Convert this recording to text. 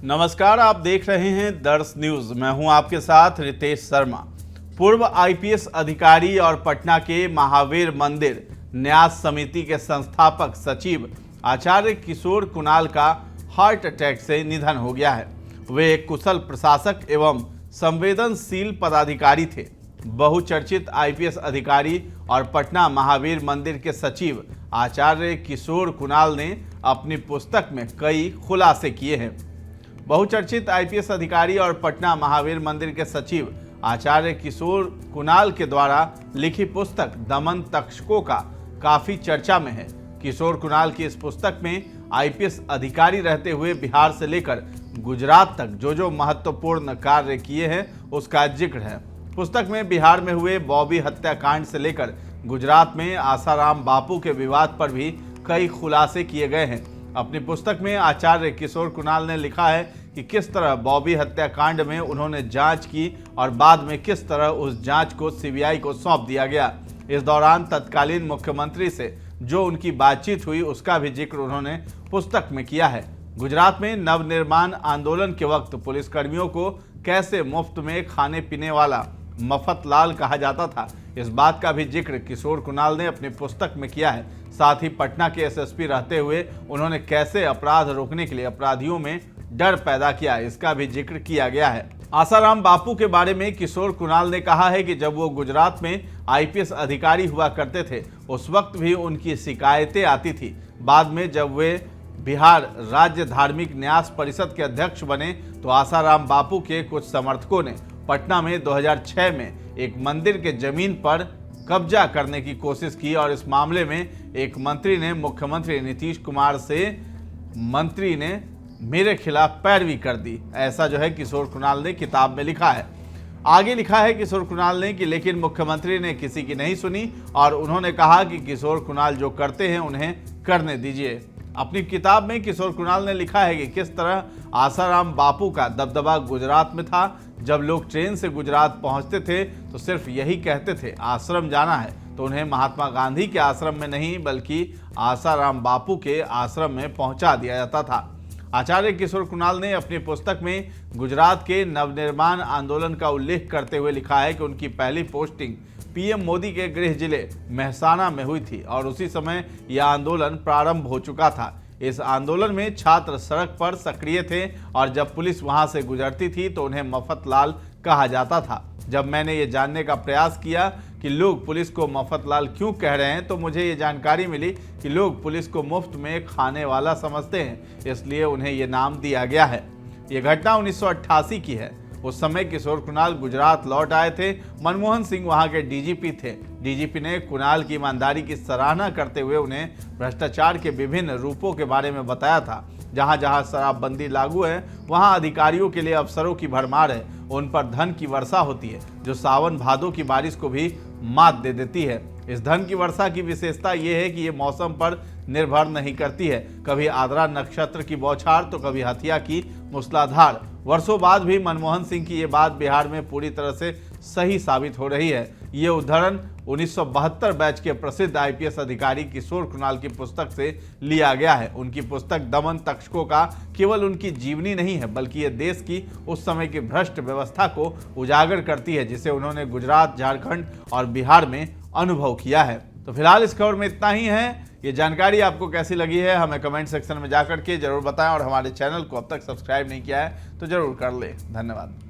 नमस्कार, आप देख रहे हैं दर्श न्यूज। मैं हूं आपके साथ रितेश शर्मा। पूर्व आईपीएस अधिकारी और पटना के महावीर मंदिर न्यास समिति के संस्थापक सचिव आचार्य किशोर कुणाल का हार्ट अटैक से निधन हो गया है। वे एक कुशल प्रशासक एवं संवेदनशील पदाधिकारी थे। बहुचर्चित आईपीएस अधिकारी और पटना महावीर मंदिर के सचिव आचार्य किशोर कुणाल ने अपनी पुस्तक में कई खुलासे किए हैं। बहुचर्चित आईपीएस अधिकारी और पटना महावीर मंदिर के सचिव आचार्य किशोर कुणाल के द्वारा लिखी पुस्तक दमन तक्षकों का काफी चर्चा में है। किशोर कुणाल की इस पुस्तक में आईपीएस अधिकारी रहते हुए बिहार से लेकर गुजरात तक जो महत्वपूर्ण कार्य किए हैं उसका जिक्र है। पुस्तक में बिहार में हुए बॉबी हत्याकांड से लेकर गुजरात में आसाराम बापू के विवाद पर भी कई खुलासे किए गए हैं। अपनी पुस्तक में आचार्य किशोर कुणाल ने लिखा है कि किस तरह बॉबी हत्याकांड में उन्होंने जांच की और बाद में किस तरह उस जांच को सीबीआई को सौंप दिया गया। इस दौरान तत्कालीन मुख्यमंत्री से जो उनकी बातचीत हुई उसका भी जिक्र उन्होंने पुस्तक में किया है। गुजरात में नवनिर्माण आंदोलन के वक्त पुलिसकर्मियों को कैसे मुफ्त में खाने पीने वाला मफतलाल कहा जाता था, इस बात का भी जिक्र किशोर कुणाल ने अपनी पुस्तक में किया है। साथ ही पटना के एसएसपी रहते हुए उन्होंने कैसे अपराध रोकने के लिए अपराधियों में डर पैदा किया, इसका भी जिक्र किया गया है। आसाराम बापू के बारे में किशोर कुणाल ने कहा है कि जब वो गुजरात में आईपीएस अधिकारी हुआ करते थे उस वक्त भी उनकी शिकायतें आती थी। बाद में जब वे बिहार राज्य धार्मिक न्यास परिषद के अध्यक्ष बने तो आसाराम बापू के कुछ समर्थकों ने पटना में 2006 में एक मंदिर के जमीन पर कब्जा करने की कोशिश की और इस मामले में एक मंत्री ने मुख्यमंत्री नीतीश कुमार से मंत्री ने मेरे खिलाफ पैरवी कर दी। ऐसा जो है किशोर कुणाल ने किताब में लिखा है। आगे लिखा है किशोर कुणाल ने कि लेकिन मुख्यमंत्री ने किसी की नहीं सुनी और उन्होंने कहा कि किशोर कुणाल जो करते हैं उन्हें करने दीजिए। अपनी किताब में किशोर कुणाल ने लिखा है कि किस तरह आसाराम बापू का दबदबा गुजरात में था। जब लोग ट्रेन से गुजरात पहुंचते थे तो सिर्फ यही कहते थे आश्रम जाना है, तो उन्हें महात्मा गांधी के आश्रम में नहीं बल्कि आसाराम बापू के आश्रम में पहुंचा दिया जाता था। आचार्य किशोर कुणाल ने अपनी पुस्तक में गुजरात के नवनिर्माण आंदोलन का उल्लेख करते हुए लिखा है कि उनकी पहली पोस्टिंग पीएम मोदी के गृह जिले मेहसाना में हुई थी और उसी समय यह आंदोलन प्रारंभ हो चुका था। इस आंदोलन में छात्र सड़क पर सक्रिय थे और जब पुलिस वहां से गुजरती थी तो उन्हें मफतलाल कहा जाता था। जब मैंने ये जानने का प्रयास किया कि लोग पुलिस को मफतलाल क्यों कह रहे हैं तो मुझे ये जानकारी मिली कि लोग पुलिस को मुफ्त में खाने वाला समझते हैं, इसलिए उन्हें ये नाम दिया गया है। ये घटना 1988 की है। उस समय किशोर कुणाल गुजरात लौट आए थे। मनमोहन सिंह वहां के डीजीपी थे। डीजीपी ने कुणाल की ईमानदारी की सराहना करते हुए उन्हें भ्रष्टाचार के विभिन्न रूपों के बारे में बताया था। जहां जहां शराबबंदी लागू है वहां अधिकारियों के लिए अफसरों की भरमार है। उन पर धन की वर्षा होती है जो सावन भादों की बारिश को भी मात दे देती है। इस धन की वर्षा की विशेषता ये है कि ये मौसम पर निर्भर नहीं करती है। कभी आद्रा नक्षत्र की बौछार तो कभी हथिया की मूसलाधार। वर्षों बाद भी मनमोहन सिंह की ये बात बिहार में पूरी तरह से सही साबित हो रही है। ये उदाहरण 1972 बैच के प्रसिद्ध आईपीएस अधिकारी किशोर कुणाल की पुस्तक से लिया गया है। उनकी पुस्तक दमन तक्षकों का केवल उनकी जीवनी नहीं है बल्कि ये देश की उस समय की भ्रष्ट व्यवस्था को उजागर करती है जिसे उन्होंने गुजरात, झारखंड और बिहार में अनुभव किया है। तो फिलहाल इस खबर में इतना ही है। ये जानकारी आपको कैसी लगी है हमें कमेंट सेक्शन में जाकर के जरूर बताएं और हमारे चैनल को अब तक सब्सक्राइब नहीं किया है तो जरूर कर ले। धन्यवाद।